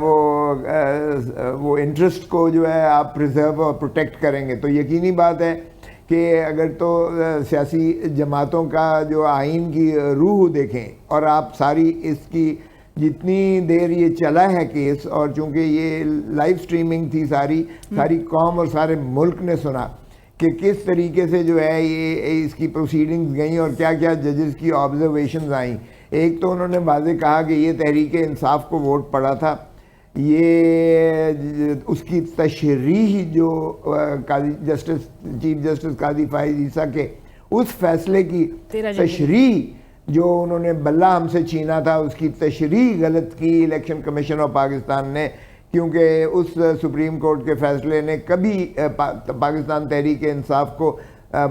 وہ انٹرسٹ کو جو ہے آپ پریزرو اور پروٹیکٹ کریں گے. تو یقینی بات ہے کہ اگر تو سیاسی جماعتوں کا جو آئین کی روح دیکھیں اور آپ ساری اس کی جتنی دیر یہ چلا ہے کیس, اور چونکہ یہ لائیو سٹریمنگ تھی ساری قوم اور سارے ملک نے سنا کہ کس طریقے سے جو ہے یہ اس کی پروسیڈنگز گئیں اور کیا کیا ججز کی آبزرویشنز آئیں. ایک تو انہوں نے واضح کہا کہ یہ تحریک انصاف کو ووٹ پڑا تھا, یہ اس کی تشریح جو چیف جسٹس قاضی فائز عیسیٰ کے اس فیصلے کی تشریح جو انہوں نے بلہ ہم سے چھینا تھا, اس کی تشریح غلط کی الیکشن کمیشن آف پاکستان نے, کیونکہ اس سپریم کورٹ کے فیصلے نے کبھی پاکستان تحریک انصاف کو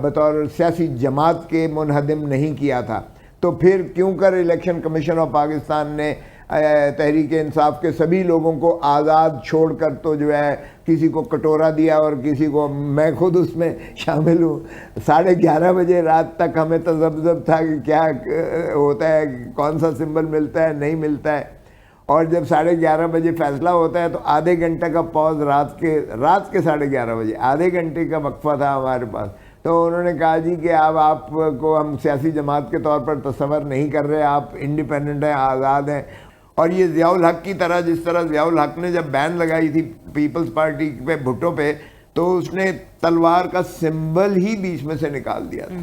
بطور سیاسی جماعت کے منہدم نہیں کیا تھا. تو پھر کیوں کر الیکشن کمیشن آف پاکستان نے تحریک انصاف کے سبھی لوگوں کو آزاد چھوڑ کر تو جو ہے کسی کو کٹورا دیا اور کسی کو, میں خود اس میں شامل ہوں, 11:30 بجے رات تک ہمیں تذبذب تھا کہ کیا ہوتا ہے, کون سا سمبل ملتا ہے نہیں ملتا ہے. اور جب 11:30 بجے فیصلہ ہوتا ہے تو آدھے گھنٹے کا پاز رات کے 11:30 بجے آدھے گھنٹے کا وقفہ تھا ہمارے پاس. تو انہوں نے کہا جی کہ اب آپ کو ہم سیاسی جماعت کے طور پر تصور نہیں کر رہے, آپ انڈیپینڈنٹ ہیں, آزاد ہیں. اور یہ ضیاء الحق کی طرح, جس طرح ضیاء الحق نے جب بین لگائی تھی پیپلز پارٹی پہ بھٹو پہ, تو اس نے تلوار کا سمبل ہی بیچ میں سے نکال دیا تھا.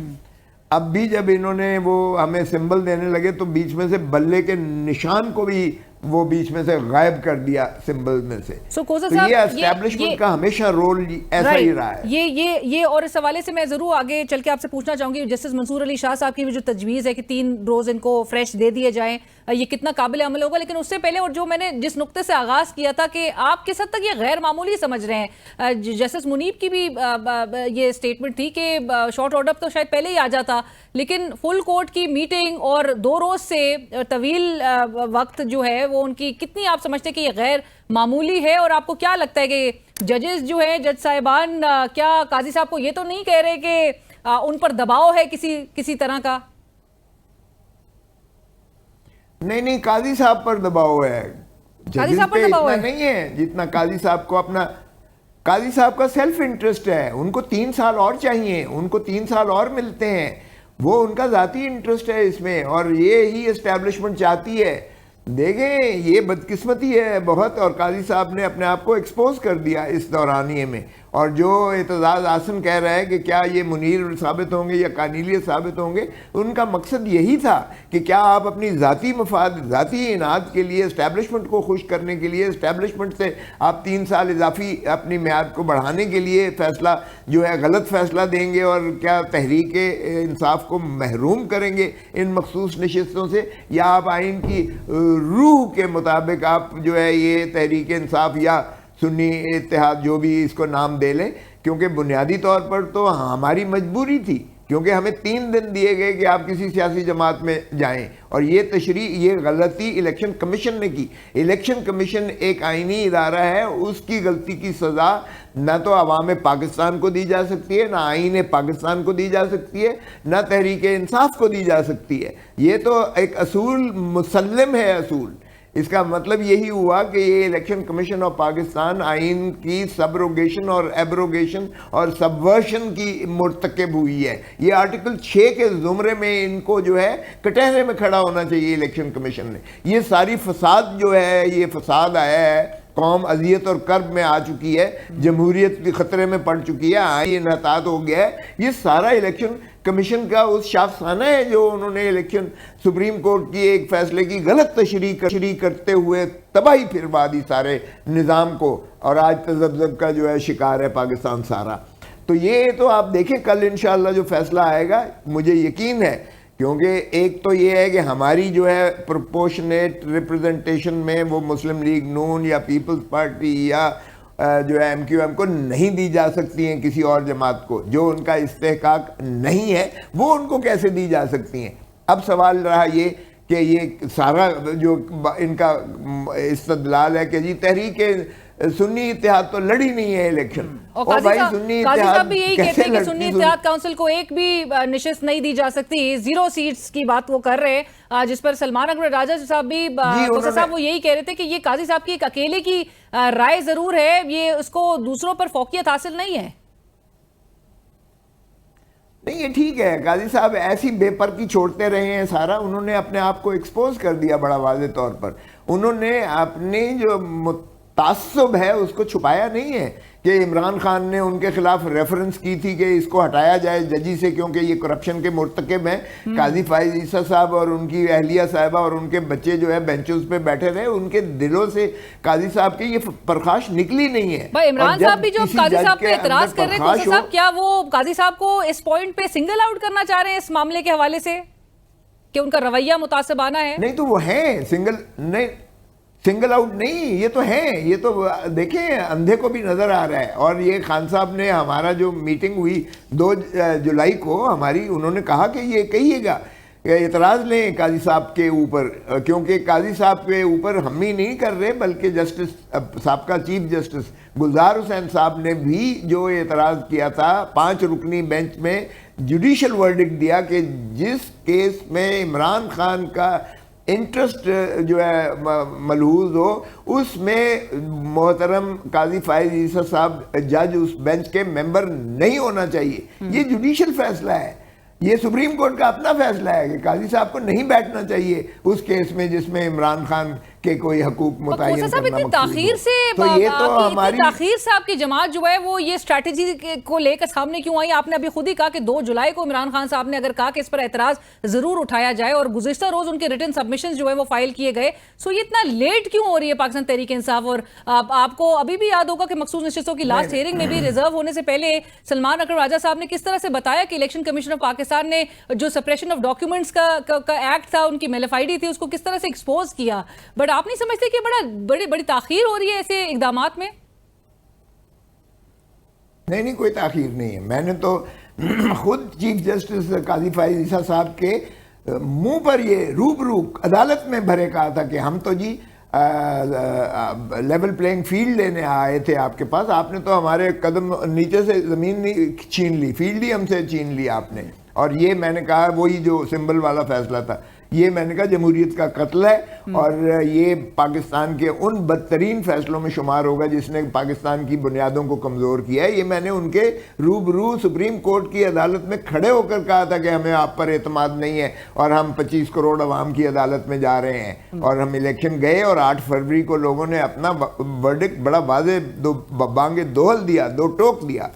اب بھی جب انہوں نے وہ ہمیں سمبل دینے لگے تو بیچ میں سے بلے کے نشان کو بھی وہ بیچ میں سے غائب کر دیا سمبل میں سے. تو یہ اسٹیبلشمنٹ کا ہمیشہ رول ایسا ہی رہا ہے. یہ اور اس حوالے سے میں ضرور آگے چل کے آپ سے پوچھنا چاہوں گی, جسٹس منصور علی شاہ صاحب کی بھی جو تجویز ہے کہ 3 روز ان کو فریش دے دیے جائیں, یہ کتنا قابل عمل ہوگا. لیکن اس سے پہلے, اور جو میں نے جس نقطے سے آغاز کیا تھا کہ آپ کس حد تک یہ غیر معمولی سمجھ رہے ہیں, جسٹس منیب کی بھی یہ اسٹیٹمنٹ تھی کہ شارٹ آرڈر تو شاید پہلے ہی آ جاتا, لیکن فل کورٹ کی میٹنگ اور 2 روز سے طویل وقت جو ہے وہ ان کی, کتنی آپ سمجھتے ہیں کہ یہ غیر معمولی ہے؟ اور آپ کو کیا لگتا ہے کہ ججز جو ہیں, جج صاحبان, کیا قاضی صاحب کو یہ تو نہیں کہہ رہے کہ ان پر دباؤ ہے کسی طرح کا؟ نہیں, قاضی صاحب پر دباؤ ہے. قاضی صاحب پر دباؤ نہیں ہے جتنا قاضی صاحب کو اپنا, قاضی صاحب کا سیلف انٹرسٹ ہے. ان کو 3 سال اور چاہیے, ان کو 3 سال اور ملتے ہیں, وہ ان کا ذاتی انٹرسٹ ہے اس میں, اور یہ ہی اسٹیبلشمنٹ چاہتی ہے. دیکھیں یہ بدقسمتی ہے بہت, اور قاضی صاحب نے اپنے آپ کو ایکسپوز کر دیا اس دورانیے میں. اور جو اعتزاز آسن کہہ رہا ہے کہ کیا یہ منیر ثابت ہوں گے یا کانیلیس ثابت ہوں گے, ان کا مقصد یہی تھا کہ کیا آپ اپنی ذاتی مفاد, ذاتی اناد کے لیے, اسٹیبلشمنٹ کو خوش کرنے کے لیے, اسٹیبلشمنٹ سے آپ 3 سال اضافی اپنی میعاد کو بڑھانے کے لیے فیصلہ جو ہے غلط فیصلہ دیں گے, اور کیا تحریک انصاف کو محروم کریں گے ان مخصوص نشستوں سے, یا آپ آئین کی روح کے مطابق آپ جو ہے یہ تحریک انصاف یا سنی اتحاد جو بھی اس کو نام دے لیں, کیونکہ بنیادی طور پر تو ہماری مجبوری تھی, کیونکہ ہمیں 3 دن دیے گئے کہ آپ کسی سیاسی جماعت میں جائیں. اور یہ تشریح, یہ غلطی الیکشن کمیشن نے کی. الیکشن کمیشن ایک آئینی ادارہ ہے, اس کی غلطی کی سزا نہ تو عوام پاکستان کو دی جا سکتی ہے, نہ آئین پاکستان کو دی جا سکتی ہے, نہ تحریک انصاف کو دی جا سکتی ہے. یہ تو ایک اصول مسلم ہے اصول. اس کا مطلب یہی ہوا کہ یہ الیکشن کمیشن آف پاکستان آئین کی سبروگیشن اور ایبروگیشن اور سبورشن کی مرتکب ہوئی ہے. یہ آرٹیکل 6 کے زمرے میں ان کو جو ہے کٹہرے میں کھڑا ہونا چاہیے الیکشن کمیشن نے. یہ ساری فساد جو ہے, یہ فساد آیا ہے, قوم اذیت اور کرب میں آ چکی ہے, جمہوریت کی خطرے میں پڑ چکی ہے, آئین انحطاط ہو گیا ہے. یہ سارا الیکشن کمیشن کا اس شاخسانہ ہے جو انہوں نے الیکشن سپریم کورٹ کی ایک فیصلے کی غلط تشریح کرتے ہوئے تباہی پھروا دی سارے نظام کو, اور آج تذبذب کا جو ہے شکار ہے پاکستان سارا. تو یہ تو آپ دیکھیں کل انشاءاللہ جو فیصلہ آئے گا, مجھے یقین ہے, کیونکہ ایک تو یہ ہے کہ ہماری جو ہے پروپورشنیٹ ریپرزنٹیشن میں وہ مسلم لیگ نون یا پیپلز پارٹی یا جو ہے ایم کیو ایم کو نہیں دی جا سکتی ہیں, کسی اور جماعت کو جو ان کا استحقاق نہیں ہے وہ ان کو کیسے دی جا سکتی ہیں. اب سوال رہا یہ کہ یہ سارا جو ان کا استدلال ہے کہ جی تحریک سنی اتحاد تو لڑی نہیں ہے الیکشن. اور قاضی صاحب بھی یہی کہتے ہیں کہ سنی اتحاد کونسل کو ایک بھی نشست نہیں دی جا سکتی, 0 سیٹس کی بات وہ کر رہے ہیں, جس پر سلمان اکبر راجہ صاحب بھی صاحب وہ یہی کہہ رہے تھے کہ یہ قاضی صاحب کی ایک اکیلے کی رائے ضرور ہے, یہ اس کو دوسروں پر فوقیت حاصل نہیں ہے. نہیں یہ ٹھیک ہے, قاضی صاحب ایسی بے پر کی چھوڑتے رہے ہیں سارا, انہوں نے اپنے آپ کو ایکسپوز کر دیا بڑا واضح طور پر. انہوں نے اپنی جو تعصب ہے اس کو چھپایا نہیں ہے کہ عمران خان نے ان کے خلاف ریفرنس کی تھی کہ اس کو ہٹایا جائے ججی سے کیونکہ یہ کرپشن کے مرتکب ہیں. قاضی فائز عیسیٰ صاحب اور ان کی اہلیہ صاحبہ اور ان کے بچے جو ہے بینچز پہ بیٹھے رہے, ان کے دلوں سے قاضی صاحب کی یہ پرخاش نکلی نہیں ہے. عمران صاحب بھی جو قاضی صاحب پہ اعتراض کر رہے ہیں صاحب, کیا وہ قاضی صاحب کو اس پوائنٹ پہ سنگل آؤٹ کرنا چاہ رہے ہیں اس معاملے کے حوالے سے کہ ان کا رویہ متعصبانہ ہے؟ نہیں تو وہ ہیں سنگل آؤٹ نہیں, یہ تو ہیں, یہ تو دیکھیں اندھے کو بھی نظر آ رہا ہے. اور یہ خان صاحب نے ہمارا جو میٹنگ ہوئی 2 جولائی کو ہماری, انہوں نے کہا کہ یہ کہیے گا اعتراض لیں قاضی صاحب کے اوپر, کیونکہ قاضی صاحب کے اوپر ہم ہی نہیں کر رہے بلکہ جسٹس سابقہ چیف جسٹس گلزار حسین صاحب نے بھی جو اعتراض کیا تھا 5 رکنی بینچ میں جوڈیشل ورڈکٹ دیا کہ جس کیس میں عمران خان کا انٹرسٹ جو ہے ملحوظ ہو اس میں محترم قاضی فائز عیسیٰ صاحب جج اس بینچ کے ممبر نہیں ہونا چاہیے. یہ جوڈیشل فیصلہ ہے, یہ سپریم کورٹ کا اپنا فیصلہ ہے کہ قاضی صاحب کو نہیں بیٹھنا چاہیے اس کیس میں جس میں عمران خان کے کوئی حقوق متعین کرنا مقصود ہو. تاخیر سے آپ کی جماعت جو ہے وہ یہ اسٹریٹجی کو لے کر سامنے کیوں آئی؟ آپ نے ابھی خود ہی کہا کہ 2 جولائی کو عمران خان صاحب نے اگر کہا کہ اس پر اعتراض ضرور اٹھایا جائے اور گزشتہ روز ان کے ریٹن سبمیشنز جو ہے وہ فائل کیے گئے, سو یہ اتنا لیٹ کیوں ہو رہی ہے پاکستان تحریک انصاف؟ اور آپ کو ابھی بھی یاد ہوگا کہ مخصوص نشستوں کی لاسٹ ہیئرنگ میں بھی ریزرو ہونے سے پہلے سلمان اکبر راجہ صاحب نے کس طرح سے بتایا کہ الیکشن کمیشن آف پاکستان نے جو سپریشن آف ڈاکیومنٹس کا ایکٹ تھا, ان کی میلیفائڈی تھی, اس کو کس طرح سے ایکسپوز کیا. بٹ آپ نہیں سمجھتے کہ بڑی تاخیر ہو رہی ہے ایسے اقدامات میں؟ نہیں کوئی تاخیر نہیں ہے. میں نے تو خود چیف جسٹس قاضی فائز عیسیٰ صاحب کے منہ پر یہ روبرو عدالت میں بھرے کہا تھا کہ ہم تو جی لیول پلینگ فیلڈ لینے آئے تھے آپ کے پاس, آپ نے تو ہمارے قدم نیچے سے زمین نہیں چھین لی, فیلڈ ہی ہم سے چھین لی آپ نے. اور یہ میں نے کہا وہی جو سمبل والا فیصلہ تھا, یہ میں نے کہا جمہوریت کا قتل ہے اور یہ پاکستان کے ان بدترین فیصلوں میں شمار ہوگا جس نے پاکستان کی بنیادوں کو کمزور کیا ہے. یہ میں نے ان کے روبرو سپریم کورٹ کی عدالت میں کھڑے ہو کر کہا تھا کہ ہمیں آپ پر اعتماد نہیں ہے اور ہم 25 کروڑ عوام کی عدالت میں جا رہے ہیں. اور ہم الیکشن گئے اور 8 فروری کو لوگوں نے اپنا ورڈکٹ بڑا واضح بانگے دوہل دیا, 2 ٹوک دیا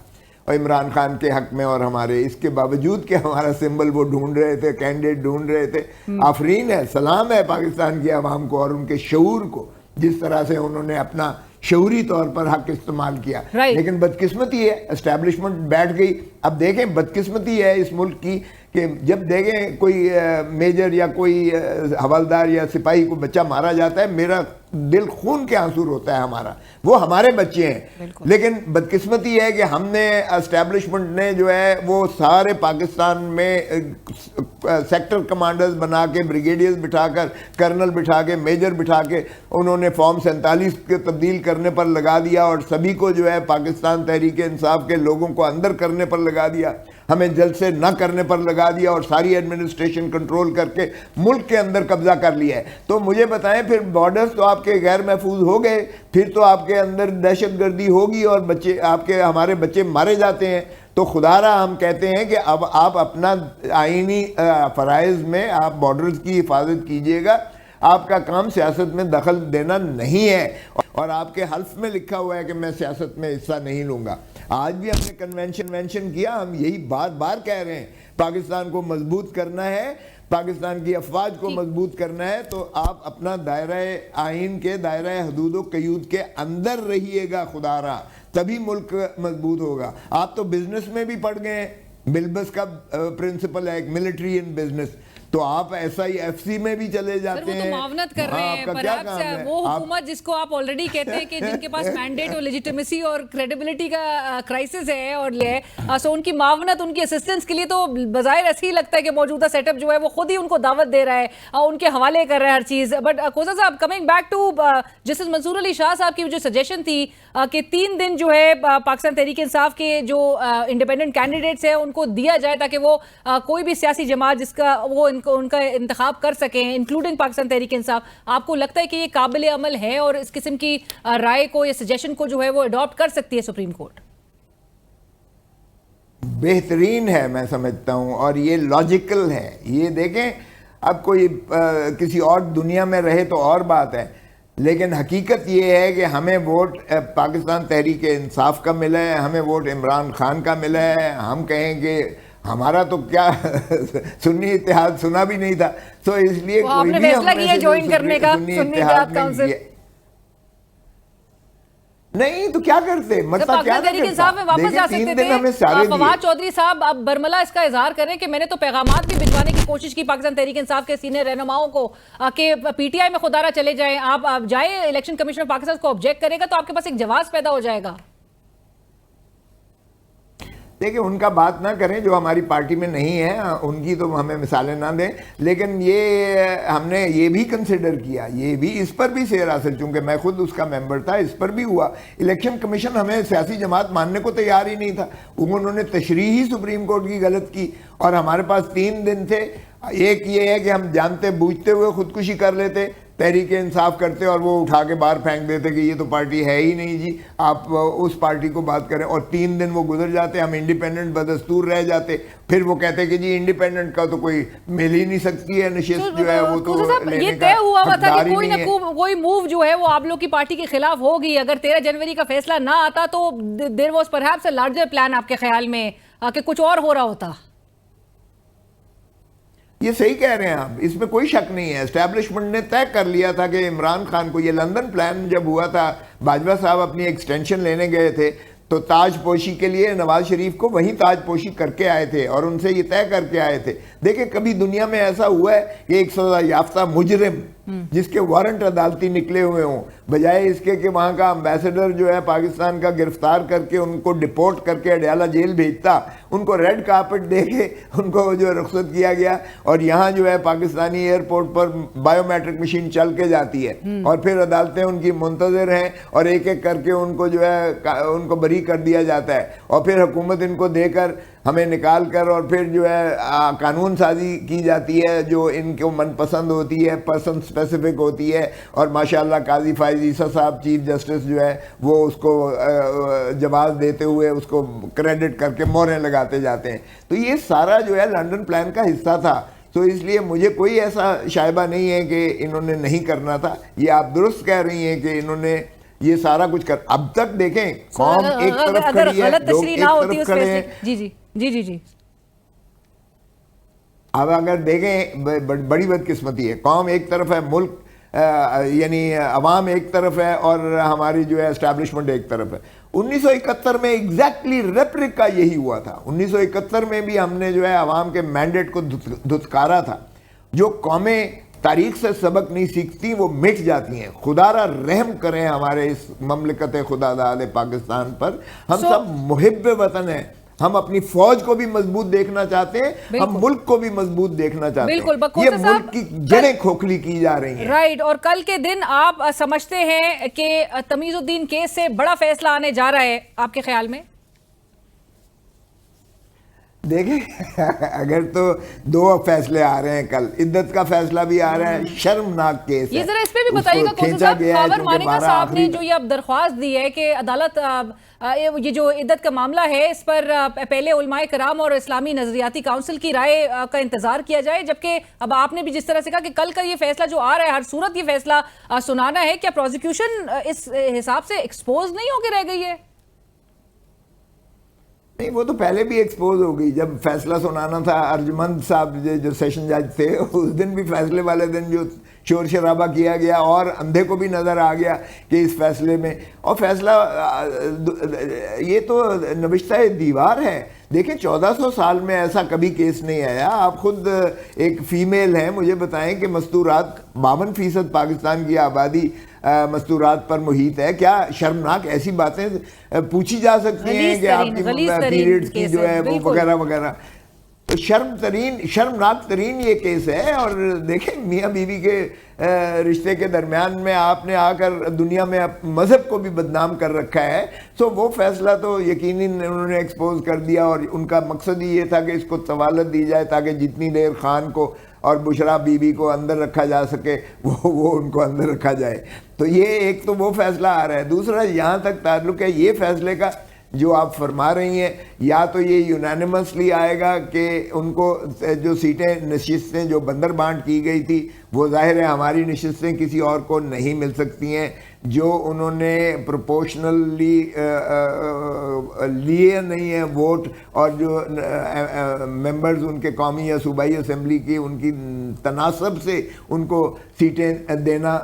اور عمران خان کے حق میں اور ہمارے. اس کے باوجود کہ ہمارا سمبل وہ ڈھونڈ رہے تھے, کینڈیڈیٹ ڈھونڈ رہے تھے. آفرین ہے, سلام ہے پاکستان کی عوام کو اور ان کے شعور کو, جس طرح سے انہوں نے اپنا شعوری طور پر حق استعمال کیا. لیکن بدقسمتی ہے اسٹیبلشمنٹ بیٹھ گئی. اب دیکھیں بدقسمتی ہے اس ملک کی کہ جب دیکھیں کوئی میجر یا کوئی حوالدار یا سپاہی کو بچہ مارا جاتا ہے, میرا دل خون کے آنسو ہوتا ہے ہمارا, وہ ہمارے بچے ہیں. لیکن بدقسمتی ہے کہ ہم نے اسٹیبلشمنٹ نے جو ہے وہ سارے پاکستان میں سیکٹر کمانڈرز بنا کے, بریگیڈیئرز بٹھا کر, کرنل بٹھا کے, میجر بٹھا کے انہوں نے فارم 47 کے تبدیل کرنے پر لگا دیا اور سبھی کو جو ہے پاکستان تحریک انصاف کے لوگوں کو اندر کرنے پر لگا دیا, ہمیں جلسے نہ کرنے پر لگا دیا اور ساری ایڈمنسٹریشن کنٹرول کر کے ملک کے اندر قبضہ کر لیا ہے. تو مجھے بتائیں پھر بارڈرز تو آپ کے غیر محفوظ ہو گئے, پھر تو آپ کے اندر دہشت گردی ہوگی اور بچے آپ کے ہمارے بچے مارے جاتے ہیں. تو خدا را ہم کہتے ہیں کہ اب آپ اپنا آئینی فرائض میں آپ بارڈرز کی حفاظت کیجئے گا. آپ کا کام سیاست میں دخل دینا نہیں ہے اور آپ کے حلف میں لکھا ہوا ہے کہ میں سیاست میں حصہ نہیں لوں گا. آج بھی ہم نے کنونشن کیا, ہم یہی بار بار کہہ رہے ہیں پاکستان کو مضبوط کرنا ہے, پاکستان کی افواج کو مضبوط کرنا ہے تو آپ اپنا دائرہ آئین کے دائرہ حدود و قیود کے اندر رہیے گا خدا را, تبھی ملک مضبوط ہوگا. آپ تو بزنس میں بھی پڑ گئے ہیں, بلبس کا پرنسپل ہے ایک ملٹری ان بزنس, تو آپ SIFC میں بھی چلے جاتے ہیں. وہ تو معاونت کر رہے ہیں پرہیپس وہ حکومت جس کو آپ آلریڈی کہتے ہیں کہ جن کے پاس مینڈیٹ اور لیجیٹیمیسی اور کریڈیبلٹی کا کرائسس ہے اور سو ان کی معاونت ان کی اسسٹنس کے لیے تو بظاہر ایسے ہی لگتا ہے کہ موجودہ سیٹ اپ جو ہے وہ خود ہی ان کو دعوت دے رہا ہے ان کے حوالے کر رہا ہے ہر چیز. بٹ کوزا صاحب کمنگ بیک ٹو جسٹس منصور علی شاہ صاحب کی جو سجیشن تھی کہ 3 دن جو ہے پاکستان تحریک انصاف کے جو انڈیپینڈنٹ کینڈیڈیٹس ہیں ان کو دیا جائے تاکہ وہ کوئی بھی سیاسی جماعت جس کا وہ ان کا انتخاب کر سکیں انکلوڈنگ پاکستان تحریک انصاف, آپ کو لگتا ہے کہ یہ قابل عمل ہے اور اس قسم کی رائے کو یا سجیشن کو جو ہے وہ اڈاپٹ کر سکتی ہے سپریم کورٹ؟ بہترین ہے میں سمجھتا ہوں, اور یہ لاجیکل ہے. یہ دیکھیں اب کوئی کسی اور دنیا میں رہے تو اور بات ہے, لیکن حقیقت یہ ہے کہ ہمیں ووٹ پاکستان تحریک انصاف کا ملا ہے, ہمیں ووٹ عمران خان کا ملا ہے. ہم کہیں کہ ہمارا تو کیا سنی اتحاد سنا بھی نہیں تھا, تو اس لیے کوئی بھی سنی اتحاد نہیں ہے. نہیں تو کیا کرتے, مطلب کیا فواد چودھری صاحب اب برملا اس کا اظہار کریں کہ میں نے تو پیغامات بھی بھجوانے کی کوشش کی پاکستان تحریک انصاف کے سینئر رہنماؤں کو کہ PTI میں خدارہ چلے جائیں, آپ جائیں الیکشن کمیشن آف پاکستان کو آبجیکٹ کرے گا تو آپ کے پاس ایک جواز پیدا ہو جائے گا. دیکھیں ان کا بات نہ کریں جو ہماری پارٹی میں نہیں ہے, ان کی تو ہمیں مثالیں نہ دیں, لیکن یہ ہم نے یہ بھی کنسیڈر کیا, یہ بھی اس پر بھی سیر حاصل, چونکہ میں خود اس کا ممبر تھا, اس پر بھی ہوا. الیکشن کمیشن ہمیں سیاسی جماعت ماننے کو تیار ہی نہیں تھا, انہوں نے تشریح ہی سپریم کورٹ کی غلط کی, اور ہمارے پاس 3 دن تھے. ایک یہ ہے کہ ہم جانتے بوجھتے ہوئے خودکشی کر لیتے, تحریک انصاف کرتے اور وہ اٹھا کے باہر پھینک دیتے کہ یہ تو پارٹی ہے ہی نہیں جی, آپ اس پارٹی کو بات کریں, اور 3 دن وہ گزر جاتے, ہم انڈیپینڈنٹ بدستور رہ جاتے. پھر وہ کہتے کہ جی انڈیپینڈنٹ کا تو کوئی مل ہی نہیں سکتی ہے نشست جو ہے وہ تو یہ طے ہوا ہوا تھا کہ کوئی نہ کوئی موو جو ہے وہ آپ لوگ کی پارٹی کے خلاف ہوگی. اگر 13 جنوری کا فیصلہ نہ آتا تو there was perhaps a larger plan آپ کے خیال میں کہ کچھ اور ہو رہا ہوتا. یہ صحیح کہہ رہے ہیں آپ, اس میں کوئی شک نہیں ہے. اسٹیبلشمنٹ نے طے کر لیا تھا کہ عمران خان کو, یہ لندن پلان جب ہوا تھا, باجوہ صاحب اپنی ایکسٹینشن لینے گئے تھے تو تاج پوشی کے لیے نواز شریف کو وہیں تاج پوشی کر کے آئے تھے اور ان سے یہ طے کر کے آئے تھے. دیکھیں کبھی دنیا میں ایسا ہوا ہے کہ ایک سزا یافتہ مجرم جس کے وارنٹ عدالتی نکلے ہوئے ہوں, بجائے اس کے کہ وہاں کا امبیسڈر جو ہے پاکستان کا گرفتار کر کے ان کو ڈپورٹ کر کے اڈیالہ جیل بھیجتا, ان کو ریڈ کارپٹ دے کے ان کو جو رخصت کیا گیا, اور یہاں جو ہے پاکستانی ایئرپورٹ پر بائیو میٹرک مشین چل کے جاتی ہے, اور پھر عدالتیں ان کی منتظر ہیں اور ایک ایک کر کے ان کو جو ہے ان کو بری کر دیا جاتا ہے, اور پھر حکومت ان کو دے کر ہمیں نکال کر اور پھر جو ہے قانون سازی کی جاتی ہے جو ان کو من پسند ہوتی ہے, پرسن اسپیسیفک ہوتی ہے. اور ماشاءاللہ قاضی فائز عیسیٰ صاحب چیف جسٹس جو ہے وہ اس کو جواز دیتے ہوئے اس کو کریڈٹ کر کے مہریں لگاتے جاتے ہیں. تو یہ سارا جو ہے لنڈن پلان کا حصہ تھا, تو اس لیے مجھے کوئی ایسا شائبہ نہیں ہے کہ انہوں نے نہیں کرنا تھا. یہ آپ درست کہہ رہی ہیں کہ انہوں نے یہ سارا کچھ کر, اب تک دیکھیں قوم ایک طرف کھڑی ہے, لوگ ایک طرف کھڑے ہیں. جی اب اگر دیکھیں بڑی بدقسمتی ہے, قوم ایک طرف ہے, ملک یعنی عوام ایک طرف ہے, اور ہماری جو ہے اسٹیبلشمنٹ ایک طرف ہے. 1971 میں ایگزیکٹلی ریپلیکا یہی ہوا تھا. 1971 میں بھی ہم نے جو ہے عوام کے مینڈیٹ کو دھتکارا تھا. جو قومیں تاریخ سے سبق نہیں سیکھتی وہ مٹ جاتی ہیں. خدا را رحم کریں ہمارے اس مملکت خدا داد پاکستان پر. ہم سب محب وطن ہیں, ہم اپنی فوج کو بھی مضبوط دیکھنا چاہتے ہیں, ہم ملک کو بھی مضبوط دیکھنا چاہتے ہیں. یہ ملک کی جڑیں کھوکھلی کی جا رہی ہیں. رائٹ, اور کل کے دن آپ سمجھتے ہیں کہ تمیز الدین کیس سے بڑا فیصلہ آنے جا رہا ہے آپ کے خیال میں؟ دیکھیں اگر تو 2 فیصلے آ رہے ہیں کل, عدت کا فیصلہ بھی آ رہا ہے, شرمناک کیس ہے. یہ ذرا اس پہ بھی بتائیے گا کوزا صاحب, خاور مانیکا صاحب نے جو یہ اب درخواست دی ہے کہ عدالت یہ جو عدت کا معاملہ ہے اس پر پہلے علماء کرام اور اسلامی نظریاتی کاؤنسل کی رائے کا انتظار کیا جائے, جبکہ اب آپ نے بھی جس طرح سے کہا کہ کل کا یہ فیصلہ جو آ رہا ہے ہر صورت یہ فیصلہ سنانا ہے, کیا پروزیکیوشن اس حساب سے ایکسپوز نہیں ہو کے رہ گئی ہے؟ نہیں, وہ تو پہلے بھی ایکسپوز ہو گئی. جب فیصلہ سنانا تھا ارجمند صاحب جو سیشن جج تھے, اس دن بھی فیصلے والے دن جو شور شرابہ کیا گیا, اور اندھے کو بھی نظر آ گیا کہ اس فیصلے میں, اور فیصلہ یہ تو نوشتہ دیوار ہے. دیکھیں 1400 سال میں ایسا کبھی کیس نہیں آیا. آپ خود ایک فیمیل ہیں, مجھے بتائیں کہ مستورات 52% پاکستان کی آبادی مستورات پر محیط ہے. کیا شرمناک ایسی باتیں پوچھی جا سکتی ہیں کہ آپ کی پیریڈز کی جو ہے وہ وغیرہ وغیرہ. شرمناک ترین یہ کیس ہے. اور دیکھیں میاں بیوی کے رشتے کے درمیان میں آپ نے آ کر دنیا میں مذہب کو بھی بدنام کر رکھا ہے. سو وہ فیصلہ تو یقیناً انہوں نے ایکسپوز کر دیا, اور ان کا مقصد ہی یہ تھا کہ اس کو طوالت دی جائے تاکہ جتنی دیر خان کو اور بشرا بیوی کو اندر رکھا جا سکے وہ ان کو اندر رکھا جائے. تو یہ ایک تو وہ فیصلہ آ رہا ہے. دوسرا جہاں تک تعلق ہے یہ فیصلے کا جو آپ فرما رہی ہیں, یا تو یہ یونانیمسلی آئے گا کہ ان کو جو سیٹیں نشستیں جو بندر بانٹ کی گئی تھی وہ ظاہر ہے ہماری نشستیں کسی اور کو نہیں مل سکتی ہیں, جو انہوں نے پروپورشنلی لیے نہیں ہیں ووٹ, اور جو ممبرز ان کے قومی یا صوبائی اسمبلی کی ان کی تناسب سے ان کو سیٹیں دینا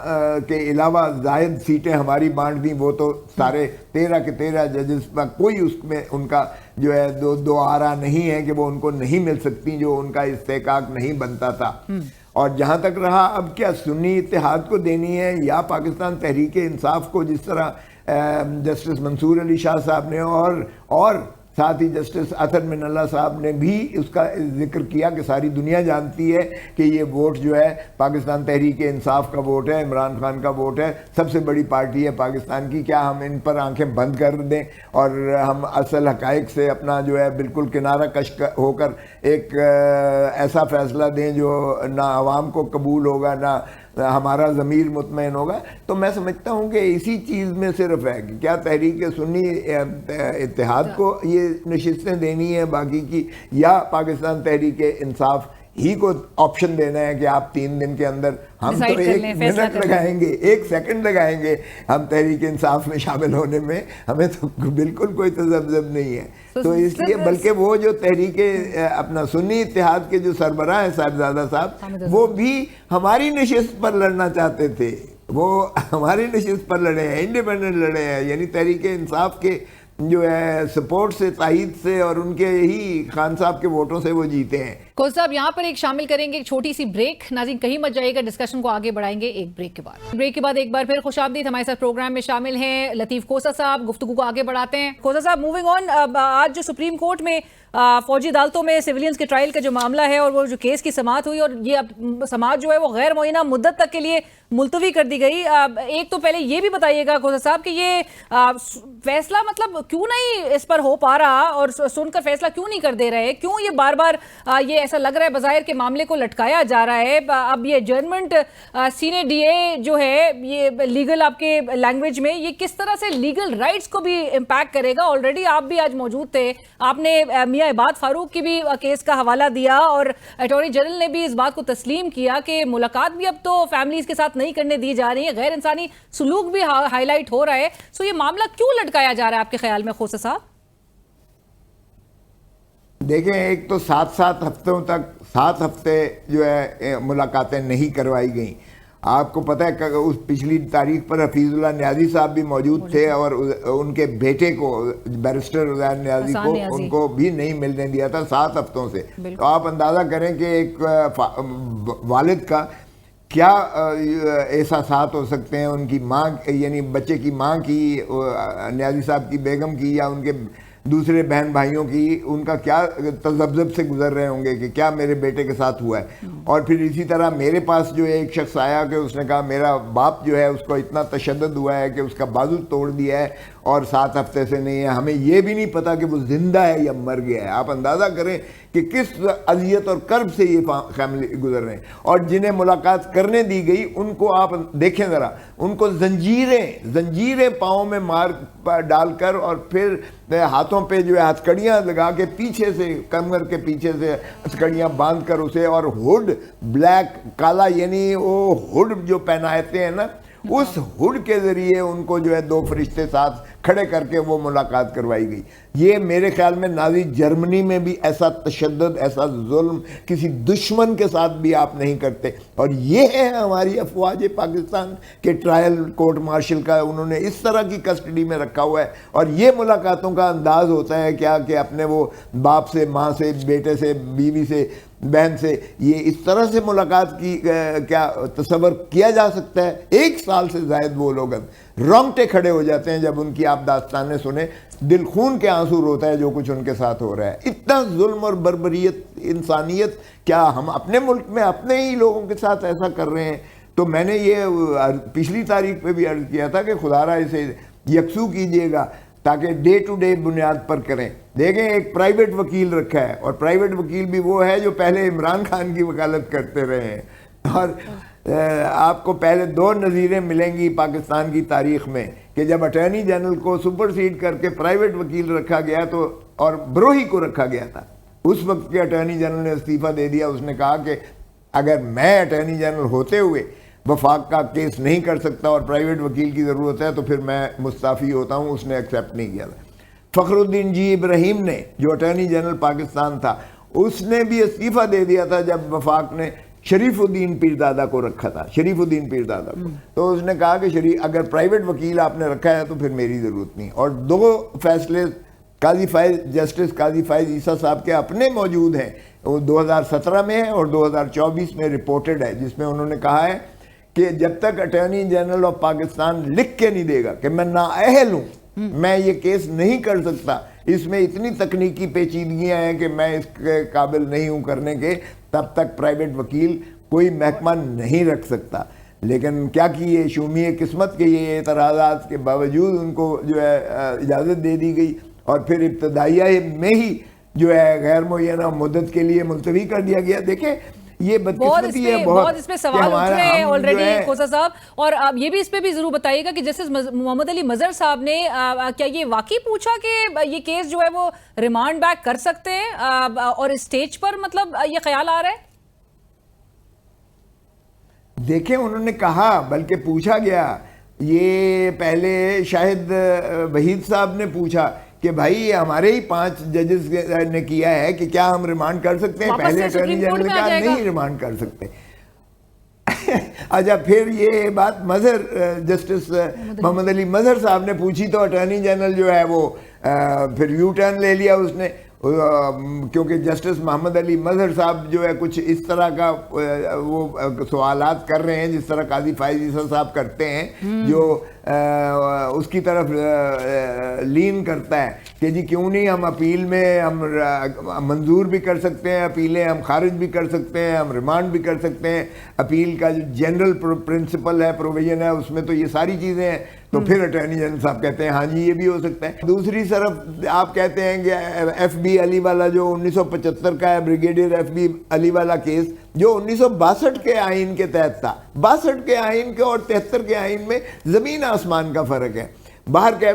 کے علاوہ زائد سیٹیں ہماری بانٹ دیں, وہ تو سارے 13 کے 13 ججز پر کوئی اس میں ان کا جو ہے دو آرا نہیں ہے کہ وہ ان کو نہیں مل سکتی, جو ان کا استحقاق نہیں بنتا تھا. اور جہاں تک رہا اب کیا سنی اتحاد کو دینی ہے یا پاکستان تحریک انصاف کو, جس طرح جسٹس منصور علی شاہ صاحب نے اور ساتھ ہی جسٹس اطہر من اللہ صاحب نے بھی اس کا ذکر کیا کہ ساری دنیا جانتی ہے کہ یہ ووٹ جو ہے پاکستان تحریک انصاف کا ووٹ ہے, عمران خان کا ووٹ ہے, سب سے بڑی پارٹی ہے پاکستان کی. کیا ہم ان پر آنکھیں بند کر دیں اور ہم اصل حقائق سے اپنا جو ہے بالکل کنارہ کش ہو کر ایک ایسا فیصلہ دیں جو نہ عوام کو قبول ہوگا نہ ہمارا ضمیر مطمئن ہوگا؟ تو میں سمجھتا ہوں کہ اسی چیز میں صرف ہے کہ کیا تحریک سنی اتحاد کو یہ نشستیں دینی ہے باقی کی, یا پاکستان تحریک انصاف ہی کو آپشن دینا ہے کہ آپ 3 دن کے اندر, ہم تو 1 منٹ لگائیں گے 1 سیکنڈ لگائیں گے ہم تحریک انصاف میں شامل ہونے میں, ہمیں تو بالکل کوئی تذبذب نہیں ہے. تو اس لیے بلکہ وہ جو تحریک اپنا سنی اتحاد کے جو سربراہ ہیں صاحبزادہ صاحب, وہ بھی ہماری نشست پر لڑنا چاہتے تھے, وہ ہماری نشست پر لڑے ہیں, انڈیپینڈنٹ لڑے ہیں, یعنی تحریک انصاف کے جو ہے سپورٹ سے, تائید سے, اور ان کے ہی خان صاحب کے ووٹوں سے وہ جیتے ہیں. کوس صاحب یہاں پر ایک شامل کریں گے ایک چھوٹی سی بریک. ناظرین کہیں مت جائیے گا, ڈسکشن کو آگے بڑھائیں گے ایک بریک کے بعد. بریک کے بعد ایک بار پھر خوش آمدید. ہمارے ساتھ پروگرام میں شامل ہیں لطیف کوسہ صاحب. گفتگو کو آگے بڑھاتے ہیں. کوسہ صاحب موونگ آن, آج جو سپریم کورٹ میں فوجی عدالتوں میں سیولینز کے ٹرائل کا جو معاملہ ہے اور وہ جو کیس کی سماعت ہوئی, اور یہ اب سماعت جو ہے وہ غیر معینہ مدت تک کے لیے ملتوی کر دی گئی. ایک تو پہلے یہ بھی بتائیے گا کوسہ صاحب کہ یہ فیصلہ مطلب کیوں نہیں اس پر ہو پا رہا, اور سن کر فیصلہ کیوں نہیں کر دے رہے, کیوں یہ بار بار یہ ایسا لگ رہا ہے بظاہر کے معاملے کو لٹکایا جا رہا ہے. اب یہ ایڈجرنمنٹ سینئر ڈی اے جو ہے یہ لیگل آپ کے لینگویج میں یہ کس طرح سے لیگل رائٹس کو بھی امپیکٹ کرے گا؟ آلریڈی آپ بھی آج موجود تھے, آپ نے میاں عباد فاروق کی بھی کیس کا حوالہ دیا, اور اٹارنی جنرل نے بھی اس بات کو تسلیم کیا کہ ملاقات بھی اب تو فیملیز کے ساتھ نہیں کرنے دی جا رہی ہے, غیر انسانی سلوک بھی ہائی لائٹ ہو رہا ہے. سو یہ معاملہ کیوں لٹکایا جا رہا ہے آپ کے خیال میں کوسہ صاحب؟ دیکھیں ایک تو 7 ہفتوں تک 7 ہفتے جو ہے ملاقاتیں نہیں کروائی گئیں. آپ کو پتہ ہے کہ اس پچھلی تاریخ پر حفیظ اللہ نیازی صاحب بھی موجود تھے, اور ان کے بیٹے کو بیرسٹر عزیر نیازی کو ان کو بھی نہیں ملنے دیا تھا 7 ہفتوں سے. تو آپ اندازہ کریں کہ ایک والد کا کیا احساسات ہو سکتے ہیں, ان کی ماں یعنی بچے کی ماں کی, نیازی صاحب کی بیگم کی, یا ان کے دوسرے بہن بھائیوں کی, ان کا کیا تذبذب سے گزر رہے ہوں گے کہ کیا میرے بیٹے کے ساتھ ہوا ہے. اور پھر اسی طرح میرے پاس جو ایک شخص آیا کہ اس نے کہا میرا باپ جو ہے اس کو اتنا تشدد ہوا ہے کہ اس کا بازو توڑ دیا ہے اور 7 ہفتے سے نہیں ہے, ہمیں یہ بھی نہیں پتا کہ وہ زندہ ہے یا مر گیا ہے. آپ اندازہ کریں کہ کس اذیت اور کرب سے یہ فیملی گزر رہے ہیں. اور جنہیں ملاقات کرنے دی گئی ان کو آپ دیکھیں ذرا, ان کو زنجیریں پاؤں میں مار ڈال کر, اور پھر ہاتھوں پہ جو ہے ہتھکڑیاں لگا کے پیچھے سے کمر کے پیچھے سے ہتھکڑیاں باندھ کر اسے, اور ہوڈ بلیک کالا یعنی وہ ہوڈ جو پہناتے ہیں نا, اس ہوڈ کے ذریعے ان کو جو ہے 2 فرشتے ساتھ کھڑے کر کے وہ ملاقات کروائی گئی. یہ میرے خیال میں نازی جرمنی میں بھی ایسا تشدد، ایسا ظلم کسی دشمن کے ساتھ بھی آپ نہیں کرتے. اور یہ ہے ہماری افواج پاکستان کے ٹرائل کورٹ مارشل کا انہوں نے اس طرح کی کسٹڈی میں رکھا ہوا ہے. اور یہ ملاقاتوں کا انداز ہوتا ہے کیا کہ اپنے وہ باپ سے، ماں سے، بیٹے سے، بیوی سے، بہن سے یہ اس طرح سے ملاقات کی کیا تصور کیا جا سکتا ہے؟ 1 سال سے زائد وہ لوگ رونگٹے کھڑے ہو جاتے ہیں جب ان کی آپ داستانیں سنیں، دل خون کے آنسو روتا ہے جو کچھ ان کے ساتھ ہو رہا ہے. اتنا ظلم اور بربریت، انسانیت کیا ہم اپنے ملک میں اپنے ہی لوگوں کے ساتھ ایسا کر رہے ہیں؟ تو میں نے یہ پچھلی تاریخ پہ بھی عرض کیا تھا کہ خدارا اسے یکسو کیجئے گا تاکہ ڈے ٹو ڈے بنیاد پر کریں. دیکھیں ایک پرائیویٹ وکیل رکھا ہے، اور پرائیویٹ وکیل بھی وہ ہے جو پہلے عمران خان کی وکالت کرتے رہے ہیں. اور آپ کو پہلے 2 نظیریں ملیں گی پاکستان کی تاریخ میں کہ جب اٹارنی جنرل کو سپرسیڈ کر کے پرائیویٹ وکیل رکھا گیا تو، اور بروہی کو رکھا گیا تھا. اس وقت کے اٹارنی جنرل نے استعفیٰ دے دیا. اس نے کہا کہ اگر میں اٹارنی جنرل ہوتے ہوئے وفاق کا کیس نہیں کر سکتا اور پرائیویٹ وکیل کی ضرورت ہے تو پھر میں مستعفی ہوتا ہوں. اس نے ایکسیپٹ نہیں کیا تھا. فخر الدین جی ابراہیم نے جو اٹارنی جنرل پاکستان تھا اس نے بھی استعفیٰ دے دیا تھا جب وفاق نے شریف الدین پیردادا کو رکھا تھا، شریف الدین پیردادا کو. تو اس نے کہا کہ اگر پرائیویٹ وکیل آپ نے رکھا ہے تو پھر میری ضرورت نہیں. اور 2 فیصلے قاضی فائز، جسٹس قاضی فائز عیسیٰ صاحب کے اپنے موجود ہیں، وہ 2017 میں ہے اور 2024 میں رپورٹڈ ہے، جس میں انہوں نے کہا ہے کہ جب تک اٹارنی جنرل آف پاکستان لکھ کے نہیں دے گا کہ میں نااہل ہوں، میں یہ کیس نہیں کر سکتا، اس میں اتنی تکنیکی پیچیدگیاں ہیں کہ میں اس کے قابل نہیں ہوں کرنے کے، تب تک پرائیویٹ وکیل کوئی محکمہ نہیں رکھ سکتا. لیکن کیا کیے شومی قسمت کے یہ اعتراضات کے باوجود ان کو جو ہے اجازت دے دی گئی، اور پھر ابتدائیہ میں ہی جو ہے غیر معینہ مدت کے لیے ملتوی کر دیا گیا. دیکھیں یہ بدقسمتی ہے بہت اس پہ سوال اٹھ رہے ہیں آلریڈی کھوسا صاحب. اور آپ یہ بھی اس پہ بھی ضرور بتائیے گا کہ جسٹس محمد علی مظہر صاحب نے کیا یہ واقعی پوچھا کہ یہ کیس جو ہے وہ ریمانڈ بیک کر سکتے ہیں، اور اس سٹیج پر مطلب یہ خیال آ رہا ہے؟ دیکھیں انہوں نے کہا، بلکہ پوچھا گیا. یہ پہلے شاہد وحید صاحب نے پوچھا کہ بھائی ہمارے ہی 5 ججز نے کیا ہے کہ کیا ہم ریمانڈ کر سکتے ہیں؟ پہلے اٹارنی جنرل نے کہا نہیں ریمانڈ کر سکتے. اچھا پھر یہ بات جسٹس محمد علی مظہر صاحب نے پوچھی تو اٹارنی جنرل جو ہے وہ پھر یو ٹرن لے لیا اس نے، کیونکہ جسٹس محمد علی مظہر صاحب جو ہے کچھ اس طرح کا وہ سوالات کر رہے ہیں جس طرح قاضی فائز عیسیٰ صاحب کرتے ہیں، جو اس کی طرف لین کرتا ہے کہ جی کیوں نہیں ہم اپیل میں ہم منظور بھی کر سکتے ہیں، اپیلیں ہم خارج بھی کر سکتے ہیں، ہم ریمانڈ بھی کر سکتے ہیں. اپیل کا جو جنرل پرنسپل ہے، پروویژن ہے، اس میں تو یہ ساری چیزیں ہیں. تو پھر اٹارنی جنرل صاحب کہتے ہیں ہاں جی یہ بھی ہو سکتا ہے. دوسری طرف آپ کہتے ہیں کہ ایف بی علی والا جو 1975 کا ہے، بریگیڈیئر ایف بی علی والا کیس جو 1962 کے آئین کے تحت تھا، 62 کے آئین کے اور 73 کے آئین میں زمین آسمان کا فرق ہے. باہر کے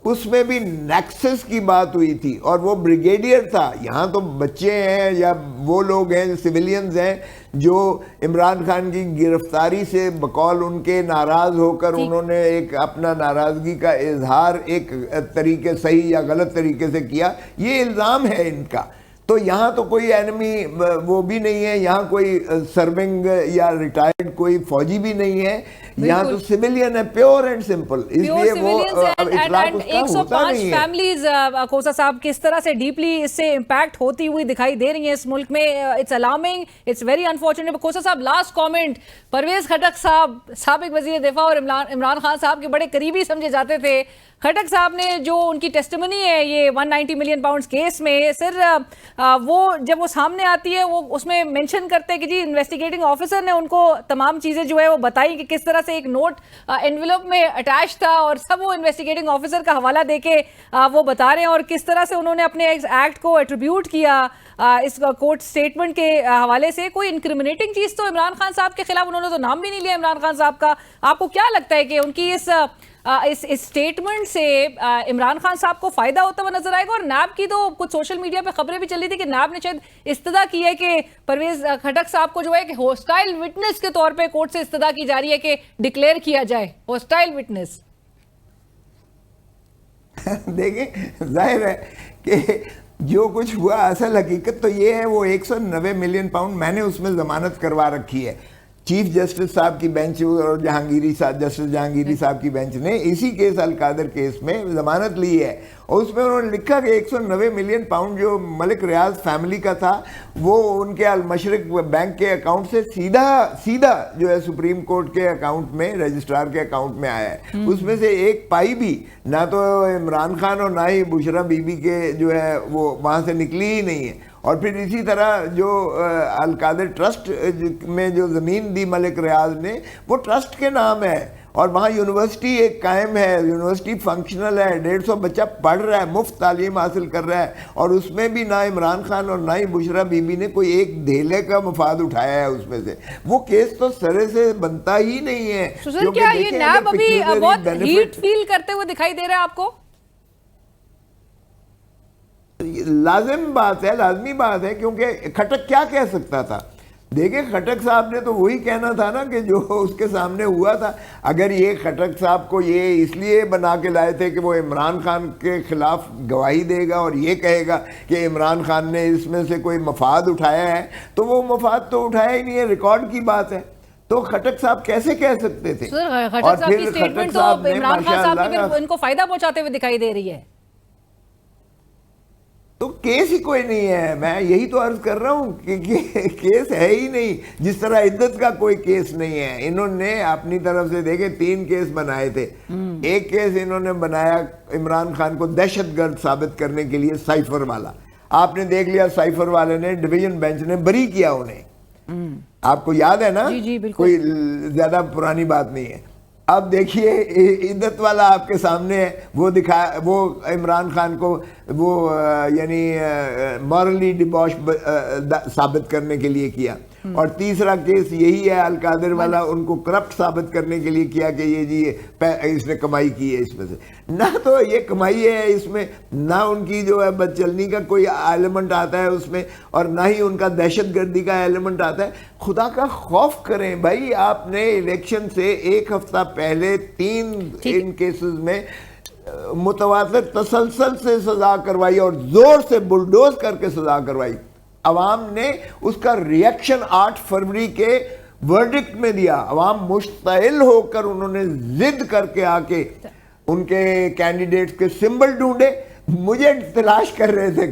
اس میں بھی نیکسس کی بات ہوئی تھی اور وہ بریگیڈیئر تھا. یہاں تو بچے ہیں یا وہ لوگ ہیں سویلینز ہیں جو عمران خان کی گرفتاری سے بقول ان کے ناراض ہو کر انہوں نے ایک اپنا ناراضگی کا اظہار ایک طریقے صحیح یا غلط طریقے سے کیا. یہ الزام ہے ان کا. تو یہاں تو کوئی اینمی وہ بھی نہیں ہے، یہاں کوئی سرونگ یا ریٹائرڈ کوئی فوجی بھی نہیں ہے، یہاں تو سیویلین ہے، پیور اینڈ سمپل. اس لیے وہ اطلاق اس کا ہوتا نہیں ہے. فیملیز کھوسا صاحب کس طرح سے ڈیپلی اس سے امپیکٹ ہوتی ہوئی دکھائی دے رہی ہیں اس ملک میں. It's alarming, it's very unfortunate. Khosa صاحب لاسٹ کامنٹ. پرویز خٹک صاحب سابق وزیر دفاع اور عمران خان صاحب کے بڑے قریبی سمجھے جاتے تھے. خٹک صاحب نے جو ان کی ٹیسٹیمنی ہے یہ 190 ملین پاؤنڈز کیس میں، سر وہ جب وہ سامنے آتی ہے وہ اس میں مینشن کرتے ہیں کہ جی انویسٹیگیٹنگ آفیسر نے ان کو تمام چیزیں جو ہے وہ بتائی کہ کس طرح سے ایک نوٹ انویلپ میں اٹیچ تھا، اور سب وہ انویسٹیگیٹنگ آفیسر کا حوالہ دے کے وہ بتا رہے ہیں، اور کس طرح سے انہوں نے اپنے ایکٹ کو ایٹریبیوٹ کیا اس کورٹ سٹیٹمنٹ کے حوالے سے. کوئی انکریمنیٹنگ چیز تو عمران خان صاحب کے خلاف انہوں نے تو نام بھی نہیں لیا عمران خان صاحب کا. آپ کو کیا لگتا ہے کہ ان کی اس اسٹیٹمنٹ سے عمران خان صاحب کو فائدہ ہوتا ہوا نظر آئے گا؟ اور نیب کی تو کچھ سوشل میڈیا پہ خبریں بھی چل رہی تھی کہ نیب نے شاید استدعا کی ہے کہ پرویز خٹک صاحب کو جو ہے کہ ہوسٹائل وٹنس کے طور پہ کورٹ سے استدعا کی جا رہی ہے کہ ڈکلیئر کیا جائے ہوسٹائل وٹنس. دیکھیں ظاہر ہے کہ جو کچھ ہوا اصل حقیقت تو یہ ہے، وہ 190 ملین پاؤنڈ میں نے اس میں ضمانت کروا رکھی ہے. چیف جسٹس صاحب کی بینچ اور جہانگیری صاحب، جسٹس جہانگیری صاحب کی بینچ نے اسی کیس القادر کیس میں ضمانت لی ہے، اور اس میں انہوں نے لکھا کہ 190 ملین پاؤنڈ جو ملک ریاض فیملی کا تھا وہ ان کے المشرق بینک کے اکاؤنٹ سے سیدھا جو ہے سپریم کورٹ کے اکاؤنٹ میں، رجسٹرار کے اکاؤنٹ میں آیا ہے. اس میں سے ایک پائی بھی نہ تو عمران خان اور نہ ہی بشرا بی بی کے جو ہے وہ وہاں سے نکلی ہی نہیں ہے. اور پھر اسی طرح جو القادر ٹرسٹ میں جو زمین دی ملک ریاض نے، وہ ٹرسٹ کے نام ہے، اور وہاں یونیورسٹی ایک قائم ہے، یونیورسٹی فنکشنل ہے، 150 بچہ پڑھ رہا ہے، مفت تعلیم حاصل کر رہا ہے، اور اس میں بھی نہ عمران خان اور نہ ہی بشرا بی بی نے کوئی ایک دھیلے کا مفاد اٹھایا ہے اس میں سے. وہ کیس تو سرے سے بنتا ہی نہیں ہے. سر کیا یہ نیب ابھی بہت ہیٹ فیل کرتے ہوئے دکھائی دے رہا ہے آپ کو؟ لازمی بات ہے، کیونکہ کھٹک کیا کہہ سکتا تھا؟ دیکھیں کھٹک صاحب نے تو وہی کہنا تھا نا کہ جو اس کے سامنے ہوا تھا. اگر یہ کھٹک صاحب کو یہ اس لیے بنا کے لائے تھے کہ وہ عمران خان کے خلاف گواہی دے گا اور یہ کہے گا کہ عمران خان نے اس میں سے کوئی مفاد اٹھایا ہے، تو وہ مفاد تو اٹھایا ہی نہیں ہے، ریکارڈ کی بات ہے. تو کھٹک صاحب کیسے کہہ سکتے تھے؟ سر کھٹک صاحب کی سٹیٹمنٹ تو عمران خان صاحب کی ان کو فائدہ پہنچاتے ہوئے دکھائی دے رہی ہے. تو کیس ہی کوئی نہیں ہے. میں یہی تو عرض کر رہا ہوں کہ کیس ہے ہی نہیں، جس طرح عدت کا کوئی کیس نہیں ہے. انہوں نے اپنی طرف سے دیکھیں 3 کیس بنائے تھے. ایک کیس انہوں نے بنایا عمران خان کو دہشت گرد ثابت کرنے کے لیے، سائفر والا. آپ نے دیکھ لیا سائفر والے نے، ڈویژن بینچ نے بری کیا انہیں. آپ کو یاد ہے نا؟ کوئی زیادہ پرانی بات نہیں ہے. اب دیکھیے عدت والا آپ کے سامنے ہے، وہ عمران خان کو وہ یعنی مورلی ڈباش ثابت کرنے کے لیے کیا. اور تیسرا کیس یہی ہے القادر والا، ان کو کرپٹ ثابت کرنے کے لیے کیا کہ یہ جی اس نے کمائی کی ہے اس میں سے. نہ تو یہ کمائی ہے اس میں، نہ ان کی جو ہے بدچلنی کا کوئی ایلیمنٹ آتا ہے اس میں، اور نہ ہی ان کا دہشت گردی کا ایلیمنٹ آتا ہے. خدا کا خوف کریں بھائی. آپ نے الیکشن سے ایک ہفتہ پہلے 3 ان کیسز میں متواتر تسلسل سے سزا کروائی اور زور سے بلڈوز کر کے سزا کروائی. عوام نے اس کا ریاکشن 8 فروری کے ورڈکٹ میں دیا. عوام مشتعل ہو کر انہوں نے ضد کر کے آ کے ان کے کینڈیڈیٹس کے سمبل ڈھونڈے. مجھے تلاش کر رہے تھے،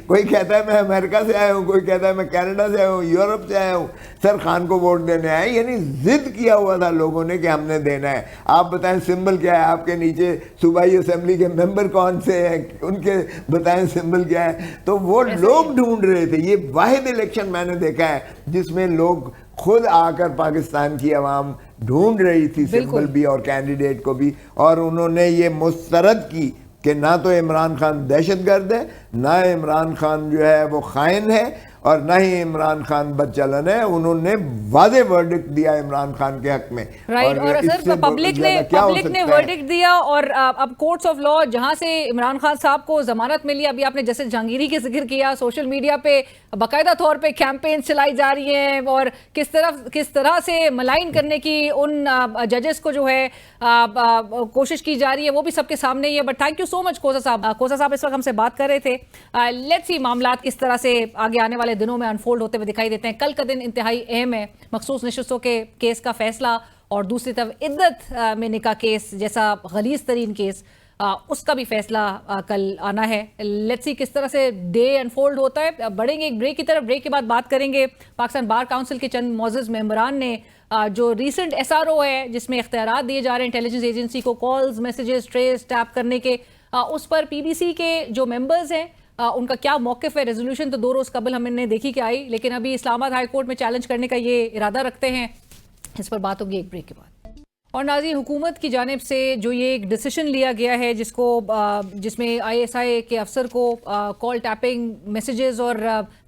کوئی کہتا ہے میں امریکہ سے آیا ہوں، کوئی کہتا ہے میں کینیڈا سے آیا ہوں، یورپ سے آیا ہوں، سر خان کو ووٹ دینے آئے. یعنی ضد کیا ہوا تھا لوگوں نے کہ ہم نے دینا ہے. آپ بتائیں سمبل کیا ہے؟ آپ کے نیچے صوبائی اسمبلی کے ممبر کون سے ہیں، ان کے بتائیں سمبل کیا ہے. تو وہ لوگ ڈھونڈ رہے تھے. یہ واحد الیکشن میں نے دیکھا ہے جس میں لوگ خود آ کر پاکستان کی عوام ڈھونڈ رہی تھی سمبل بھی اور کینڈیڈیٹ کو بھی، اور انہوں نے یہ مسترد کی کہ نہ تو عمران خان دہشت گرد ہے، نہ عمران خان جو ہے وہ خائن ہے، اور نہ ہی عمران خان بدچلن ہے. انہوں نے واضح ورڈکٹ دیا عمران خان کے حق میں. رائٹ. اور سر پبلک نے ورڈکٹ دیا، اور اب کورٹس آف لا جہاں سے عمران خان صاحب کو ضمانت ملی، ابھی آپ نے جیسے جہانگیری کے ذکر کیا، سوشل میڈیا پہ باقاعدہ طور پہ کیمپین چلائی جا رہی ہیں، اور کس طرح سے ملائن کرنے کی ان ججز کو جو ہے کوشش کی جا رہی ہے، وہ بھی سب کے سامنے ہی ہے. بٹ تھینک یو سو مچ کوسا صاحب اس وقت ہم سے بات کر رہے تھے. لیٹس سی معاملات کس طرح سے آگے آنے والے دنوں میں انفولڈ ہوتے ہوئے دکھائی دیتے ہیں. کل کا دن انتہائی اہم ہے، مخصوص نشستوں کے کیس کا فیصلہ، اور دوسری طرف عدت میں نکاح کیس جیسا غلیظ ترین کیس، اس کا بھی فیصلہ کل آنا ہے. لیٹس سی کس طرح سے ڈے انفولڈ ہوتا ہے. بڑھیں گے ایک بریک کی طرف، بریک کے بعد بات کریں گے پاکستان بار کاؤنسل کے چند معزز ممبران نے جو ریسنٹ SRO ہے جس میں اختیارات دیے جا رہے ہیں انٹیلیجنس ایجنسی کو کالز، میسیجز ٹریس ٹیپ کرنے کے، اس پر PBC کے جو ممبرز ہیں ان کا کیا موقف ہے. ریزولوشن تو 2 روز قبل ہم نے دیکھی کہ آئی، لیکن ابھی اسلام آباد ہائی کورٹ میں چیلنج کرنے کا یہ ارادہ رکھتے ہیں. اس پر بات ہوگی ایک بریک کے بعد. اور ناظرین، حکومت کی جانب سے جو یہ ایک ڈیسیشن لیا گیا ہے جس میں ISI کے افسر کو کال ٹیپنگ، میسیجز اور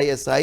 ISI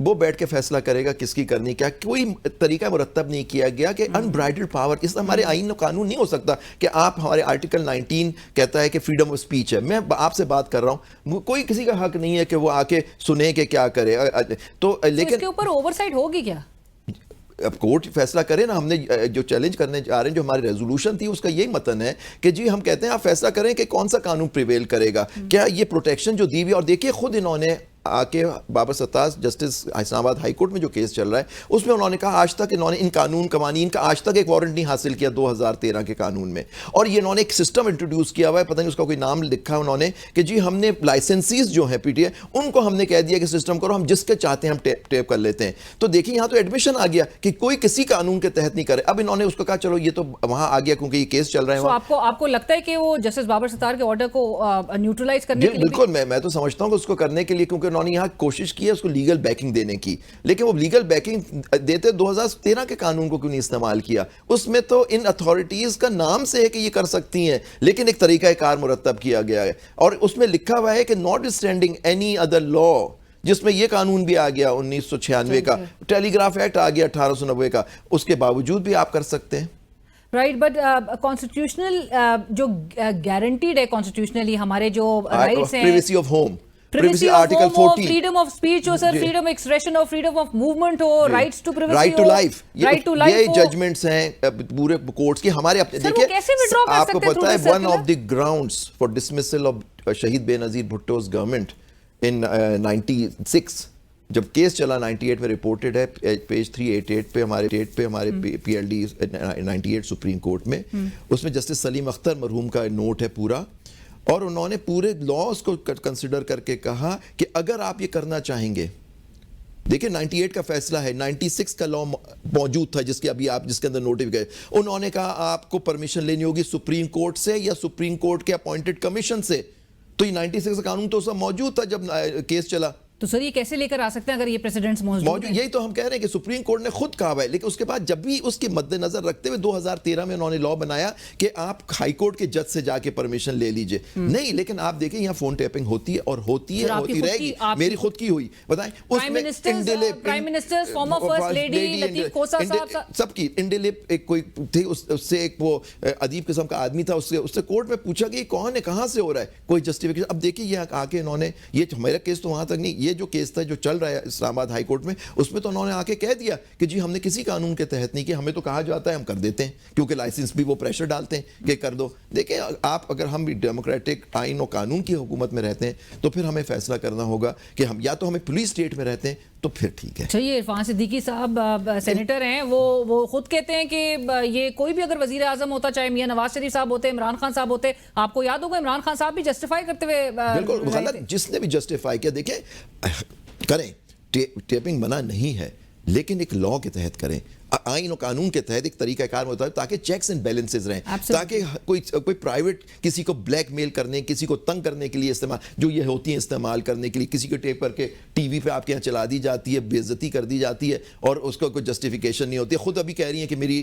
وہ بیٹھ کے فیصلہ کرے گا کس کی کرنی کیا. کوئی طریقہ مرتب نہیں کیا گیا کہ انبرائڈلڈ پاور, اس ہمارے آئین و قانون نہیں ہو سکتا کہ آپ, ہمارے آرٹیکل 19 کہتا ہے کہ فریڈم آف اسپیچ ہے, میں آپ سے بات کر رہا ہوں, کوئی کسی کا حق نہیں ہے کہ وہ آ کے سنے کہ کیا کرے. تو لیکن اس کے اوپر اوورسائٹ ہوگی کیا؟ اب کورٹ فیصلہ کرے نا. ہم نے جو چیلنج کرنے جا رہے ہیں, جو ہماری ریزولوشن تھی اس کا یہی متن ہے کہ جی ہم کہتے ہیں آپ فیصلہ کریں کہ کون سا قانون پریویل کرے گا, کیا یہ پروٹیکشن جو دی ہوئی. اور دیکھیے خود انہوں نے آ کے بابر ستار جسٹس اسلام آباد ہائی کورٹ میں جو کیس چل رہا ہے اس میں انہوں نے کہا آج تک انہوں نے ان قوانین کا آج تک ایک وارنٹ نہیں حاصل کیا 2013 کے قانون میں. اور یہ انہوں نے ایک سسٹم انٹروڈیوس کیا ہوا ہے, پتہ نہیں اس کا کوئی نام لکھا انہوں نے, کہ جی ہم نے لائسنسیز جو ہیں پی ٹی آئی ان کو ہم نے کہہ دیا کہ سسٹم کرو, ہم جس کے چاہتے ہیں ہم ٹیپ کر لیتے ہیں. تو دیکھیں یہاں تو ایڈمیشن آ گیا کہ کوئی کسی قانون کے تحت نہیں کرے. اب انہوں نے اس کو کہا چلو یہ تو وہاں آ گیا کیونکہ یہ کیس چل رہا ہے. آپ کو لگتا ہے کہ وہ جسٹس بابر ستار کے آرڈر کو نیوٹرلائز کرنے کے لیے؟ بالکل, میں تو سمجھتا ہوں کہ اس کو کرنے کے لیے, کیونکہ انہوں نے یہاں کوشش کی ہے اس کو لیگل بیکنگ دینے کی, لیکن وہ لیگل بیکنگ دیتے 2013 کے قانون کو کیوں نہیں استعمال کیا. اس میں تو ان اتھارٹیز کا نام سے ہے کہ یہ کر سکتی ہیں, لیکن ایک طریقہ کار مرتب کیا گیا ہے اور اس میں لکھا ہوا ہے کہ not standing any other law, جس میں یہ قانون بھی آ گیا 1996 کا, ٹیلی گراف ایکٹ آ گیا 1890 کا, اس کے باوجود بھی آپ کر سکتے ہیں. رائٹ, بٹ کانسٹیٹیوشنل جو گارنٹیڈ ہے کانسٹیٹیوشنلی ہمارے جو رائٹس ہیں, privacy of home, privacy of home who, freedom of speech who, sir freedom of expression who, freedom of movement who, rights to privacy who, right to life ہو, یہ judgements ہیں پورے courts کی ہمارے اپنے. دیکھیں آپ کو پتا ہے one of the grounds for dismissal of شہید بے نظیر بھٹو's گورنمنٹ ان 96 جب کیس چلا 98 میں رپورٹڈ ہے پیج 388 پہ ہمارے P L D 98 supreme court میں, اس میں جسٹس سلیم اختر مرحوم کا نوٹ ہے پورا, اور انہوں نے پورے لاز کو کنسیڈر کر کے کہا کہ اگر آپ یہ کرنا چاہیں گے, دیکھیں 98 کا فیصلہ ہے, 96 کا لا موجود تھا جس کے ابھی آپ جس کے اندر نوٹس گئے, انہوں نے کہا آپ کو پرمیشن لینی ہوگی سپریم کورٹ سے یا سپریم کورٹ کے اپوائنٹڈ کمیشن سے. تو یہ 96 کا قانون تو سب موجود تھا جب کیس چلا. تو سر یہ کیسے لے کر آ سکتے ہیں اگر یہ پریسیڈنٹس موجود ہیں؟ یہی تو ہم کہہ رہے ہیں کہ سپریم کورٹ نے خود کہا ہے, لیکن اس کے بعد جب بھی اس کی مد نظر رکھتے ہوئے 2013 میں انہوں نے لا بنایا کہ آپ ہائی کورٹ کے جج سے جا کے پرمیشن لے لیجئے. نہیں, لیکن آپ دیکھیں یہاں فون ٹیپنگ ہوتی ہے اور ہوتی ہے, ہوتی رہے گی. میری خود کی ہوئی, بتائیں اس میں prime minister, former first lady Latif Khosa صاحب, سب کی انڈیلپ ایک کوئی تھی, اس سے ایک وہ ادیب قسم کا آدمی تھا, اس سے کورٹ میں پوچھا کہ یہ کون ہے, کہاں سے ہو رہا ہے, کوئی جسٹیفیکیشن. اب دیکھیں یہ آ کے انہوں نے, یہ میرا کیس تو وہاں تک نہیں, یہ جو کیس تھا جو چل رہا ہے اسلام آباد ہائی کورٹ میں, اس میں تو انہوں نے آ کے کہہ دیا کہ جی ہم نے کسی قانون کے تحت نہیں کیا, ہمیں تو کہا جاتا ہے ہم کر دیتے ہیں, کیونکہ لائسنس بھی وہ پریشر ڈالتے ہیں کہ کر دو. دیکھیں آپ اگر ہم بھی ڈیموکریٹک آئین و قانون کی حکومت میں رہتے ہیں تو پھر ہمیں فیصلہ کرنا ہوگا کہ ہم یا تو ہمیں پولیس اسٹیٹ میں رہتے ہیں تو پھر ٹھیک ہے. چلیے, عرفان صدیقی صاحب سینیٹر ہیں, وہ خود کہتے ہیں کہ یہ کوئی بھی اگر وزیر اعظم ہوتا, چاہے میاں نواز شریف صاحب ہوتے, عمران خان صاحب ہوتے, آپ کو یاد ہوگا عمران خان صاحب بھی جسٹیفائی کرتے ہوئے بالکل غلط, جس نے بھی جسٹیفائی کیا, دیکھیں کریں, ٹیپنگ منع نہیں ہے, لیکن ایک لا کے تحت کریں, آئین و قانون کے تحت ایک طریقہ کار ہوتا ہے تاکہ چیکس اینڈ بیلنسز رہیں, تاکہ کوئی پرائیویٹ کسی کو بلیک میل کرنے, کسی کو تنگ کرنے کے لیے استعمال, جو یہ ہوتی ہیں استعمال کرنے کے لیے, کسی کو ٹیپ کر کے ٹی وی پہ آپ کے یہاں چلا دی جاتی ہے, بے عزتی کر دی جاتی ہے اور اس کو کوئی جسٹیفیکیشن نہیں ہوتی. خود ابھی کہہ رہی ہیں کہ میری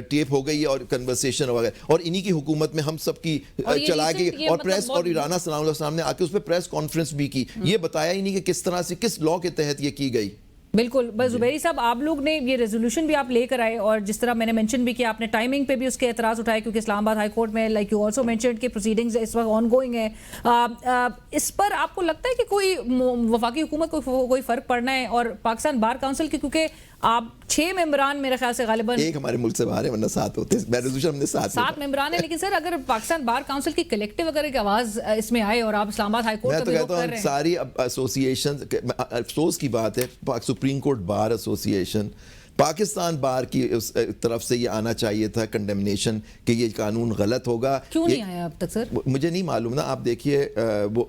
ٹیپ ہو گئی اور کنورسیشن وغیرہ, اور انہی کی حکومت میں ہم سب کی چلا کے, اور پریس, اور رانا ثناء اللہ صاحب نے آ کے اس پہ پریس کانفرنس بھی کی, یہ بتایا ہی نہیں کہ کس طرح سے کس لا کے تحت یہ کی گئی. بالکل. بس زبیری صاحب, آپ لوگ نے یہ ریزولوشن بھی آپ لے کر آئے, اور جس طرح میں نے منشن بھی کیا, آپ نے ٹائمنگ پہ بھی اس کے اعتراض اٹھائے, کیونکہ اسلام آباد ہائی کورٹ میں لائک یو آلسو مینشنڈ کہ پروسیڈنگز اس وقت آن گوئنگ ہیں. اس پر آپ کو لگتا ہے کہ کوئی وفاقی حکومت کو کوئی فرق پڑنا ہے, اور پاکستان بار کاؤنسل کی, کیونکہ آپ 6 ممبران میرے خیال سے غالباً, ایک ہمارے ملک سے باہر ہے ورنہ 7 ہوتے ہیں, ریزولوشن ہم نے 7 ممبران ہیں, لیکن سر اگر پاکستان بار کاؤنسل کی کلیکٹیو اگر ایک آواز اس میں آئے اور آپ اسلام آباد ہائی کورٹ میں تو کہتا ہوں ساری ایسوسیشن, افسوس کی بات ہے supreme court bar association, Pakistan bar کی طرف سے یہ آنا چاہیے تھا کنڈیمنیشن کہ یہ قانون غلط ہوگا. کیوں نہیں آیا اب تک سر؟ مجھے نہیں معلوم نا, آپ دیکھیے وہ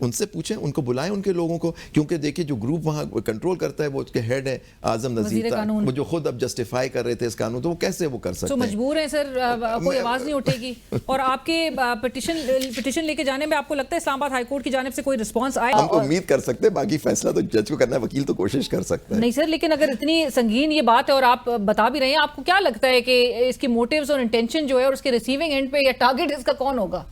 ان سے پوچھیں, ان کو بلائیں ان کے لوگوں کو, کیونکہ دیکھیے جو گروپ وہاں کنٹرول کرتا ہے وہ اس کے ہیڈ ہے اعظم نذیر تھا, وہ جو خود اب جسٹیفائی کر رہے تھے اس قانون, تو وہ کیسے وہ کر سکتے ہیں؟ تو مجبور ہیں سر, کوئی آواز نہیں اٹھے گی. اور آپ کے پٹیشن لے کے جانے میں آپ کو لگتا ہے اسلام آباد ہائی کورٹ کی جانب سے کوئی رسپانس آئے؟ ہم امید کر سکتے ہیں, باقی فیصلہ تو جج کو کرنا ہے, وکیل تو کوشش کر سکتا ہے. نہیں سر, لیکن اگر اتنی سنگین یہ بات ہے اور آپ بتا بھی رہے ہیں, آپ کو کیا لگتا ہے کہ اس کی موٹیوز اور انٹینشن جو ہے اور اس کے ریسیونگ اینڈ پہ یا ٹارگٹ اس کا کون ہوگا؟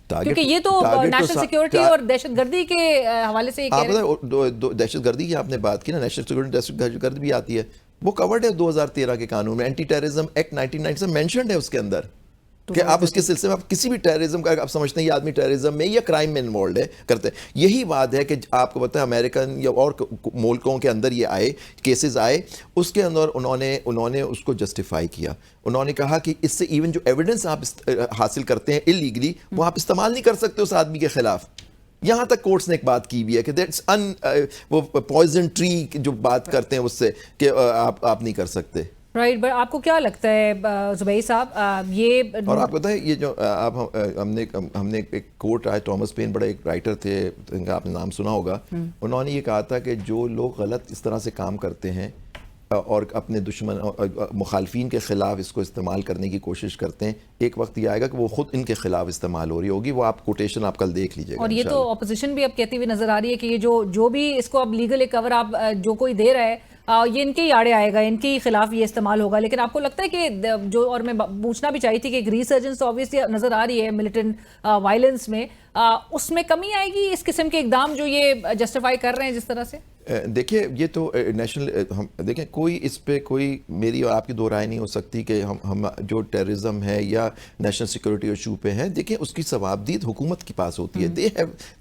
کیونکہ یہ تو نیشنل سیکیورٹی اور دہشت گردی کے حوالے سے آپ دہشت گردی کی آپ نے بات کی نا، نیشنل سیکورٹی دہشت گردی بھی آتی ہے، وہ کورڈ ہے 2013 کے قانون میں، اینٹی ٹیررزم ایکٹ 1997 مینشنڈ ہے اس کے اندر کہ آپ اس کے سلسلے میں آپ کسی بھی ٹیررزم کا آپ سمجھتے ہیں یہ آدمی ٹیررزم میں یا کرائم میں انوالوڈ ہے کرتے ہیں. یہی بات ہے کہ آپ کو پتہ ہے امریکن یا اور ملکوں کے اندر یہ آئے کیسز آئے، اس کے اندر انہوں نے اس کو جسٹیفائی کیا. انہوں نے کہا کہ اس سے ایون جو ایویڈنس آپ حاصل کرتے ہیں اللیگلی وہ آپ استعمال نہیں کر سکتے اس آدمی کے خلاف. یہاں تک کورٹس نے ایک بات کی بھی ہے کہ دیٹس وہ پوائزن ٹری جو بات کرتے ہیں اس سے کہ آپ نہیں کر سکتے. رائٹ. بٹ آپ کو کیا لگتا ہے زبیر صاحب یہ، اور آپ کو پتہ ہے یہ جو ہم نے ایک کوٹ آئے، ٹامس پین بڑے ایک رائٹر تھے، ان کا آپ نے نام سنا ہوگا، انہوں نے یہ کہا تھا کہ جو لوگ غلط اس طرح سے کام کرتے ہیں اور اپنے دشمن مخالفین کے خلاف اس کو استعمال کرنے کی کوشش کرتے ہیں، ایک وقت یہ آئے گا کہ وہ خود ان کے خلاف استعمال ہو رہی ہوگی. وہ آپ کوٹیشن آپ کل دیکھ لیجئے گا. اور یہ تو اپوزیشن بھی اب کہتی ہوئی نظر آ رہی ہے کہ یہ جو بھی اس کو اب لیگل کور آپ جو کوئی دے رہا ہے یہ ان کے ہی آڑے آئے گا، ان کے خلاف یہ استعمال ہوگا. لیکن آپ کو لگتا ہے کہ جو، اور میں پوچھنا بھی چاہیے تھی کہ ایک ریسرجنس آبویسلی نظر آ رہی ہے ملیٹنٹ وائلنس میں، اس میں کمی آئے گی اس قسم کے اقدام جو یہ جسٹیفائی کر رہے ہیں جس طرح سے؟ دیکھیے یہ تو نیشنل، دیکھیں کوئی اس پہ کوئی میری اور آپ کی دو رائے نہیں ہو سکتی کہ ہم جو ٹیررزم ہے یا نیشنل سیکورٹی ایشو پہ ہیں، دیکھیں اس کی ثوابدید حکومت کے پاس ہوتی ہے.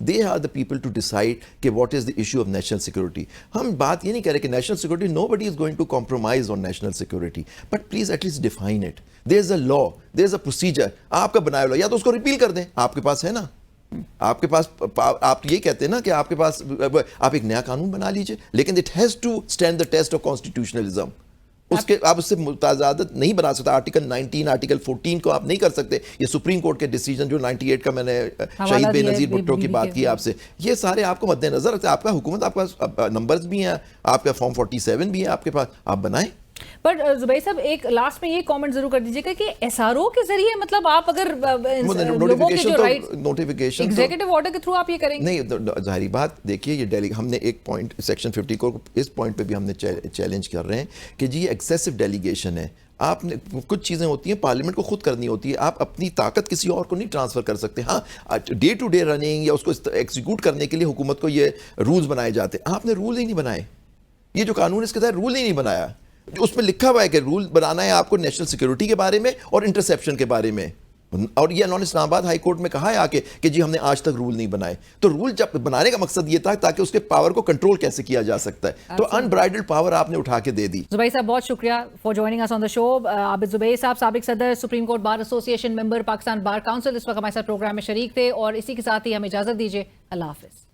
they are the people to decide کہ what is the issue of national security. ہم بات یہ نہیں کہہ رہے کہ national security nobody is going to compromise on national security, but please at least define it. there is a law, there is a procedure. آپ کا بنایا ہوا یا تو اس کو ریپیل کر دیں، آپ کے پاس ہے نا، آپ کے پاس، آپ یہ کہتے ہیں نا کہ آپ کے پاس آپ ایک نیا قانون بنا لیجئے، لیکن it has to stand the test of constitutionalism. اس کے آپ اس سے متضادت نہیں بنا سکتے. آرٹیکل 19 آرٹیکل 14 کو آپ نہیں کر سکتے. یہ سپریم کورٹ کے ڈیسیجن جو 98 کا میں نے شہید بے نظیر بھٹو کی بات کی آپ سے، یہ سارے آپ کو مد نظر رکھتے ہیں. آپ کا حکومت، آپ کے پاس نمبرز بھی ہیں، آپ کا فارم 47 بھی ہے آپ کے پاس، آپ بنائیں. پر زبیر صاحب ایک لاسٹ میں یہ کامنٹ ضرور کر دیجیے گا کہ ایس آر او کے ذریعے، مطلب آپ اگر لوگوں کے جو رائٹ نوٹیفیکیشن ایگزیکٹو آرڈر کے تھرو آپ یہ کریں گے؟ نہیں، ظاہری بات. دیکھیے یہ ڈیلی ہم نے ایک پوائنٹ سیکشن 50 کو اس پوائنٹ پہ بھی ہم نے چیلنج کر رہے ہیں کہ جی یہ ایکسیسو ڈیلیگیشن ہے. آپ نے کچھ چیزیں ہوتی ہیں پارلیمنٹ کو خود کرنی ہوتی ہے، آپ اپنی طاقت کسی اور کو نہیں ٹرانسفر کر سکتے. ہاں ڈے ٹو ڈے رننگ یا اس کو ایکزیکیوٹ کرنے کے لیے حکومت کو یہ رولز بنائے جاتے ہیں. آپ نے رول ہی نہیں بنائے. یہ جو قانون اس کے تحت رول ہی نہیں بنایا. جو اس میں لکھا ہوا ہے کہ رول بنانا ہے آپ کو نیشنل سیکورٹی کے بارے میں اور انٹرسیپشن کے بارے میں، اور یہ انہوں نے اسلام آباد ہائی کورٹ میں کہا ہے آ کے کہ جی ہم نے آج تک رول نہیں بنائے. تو رول جب بنانے کا مقصد یہ تھا تاکہ اس کے پاور کو کنٹرول کیسے کیا جا سکتا ہے. تو انبرائڈلڈ پاور آپ نے اٹھا کے دے دی. زبیر صاحب بہت شکریہ فار جوائننگ اس آن دا شو. عابد زبیر صاحب سابق صدر سپریم کورٹ بار ایسوسی ایشن ممبر پاکستان بار کاؤنسل اس وقت ہمارے ساتھ پروگرام میں شریک تھے. اور اسی کے ساتھ ہی ہمیں اجازت دیجیے. اللہ حافظ.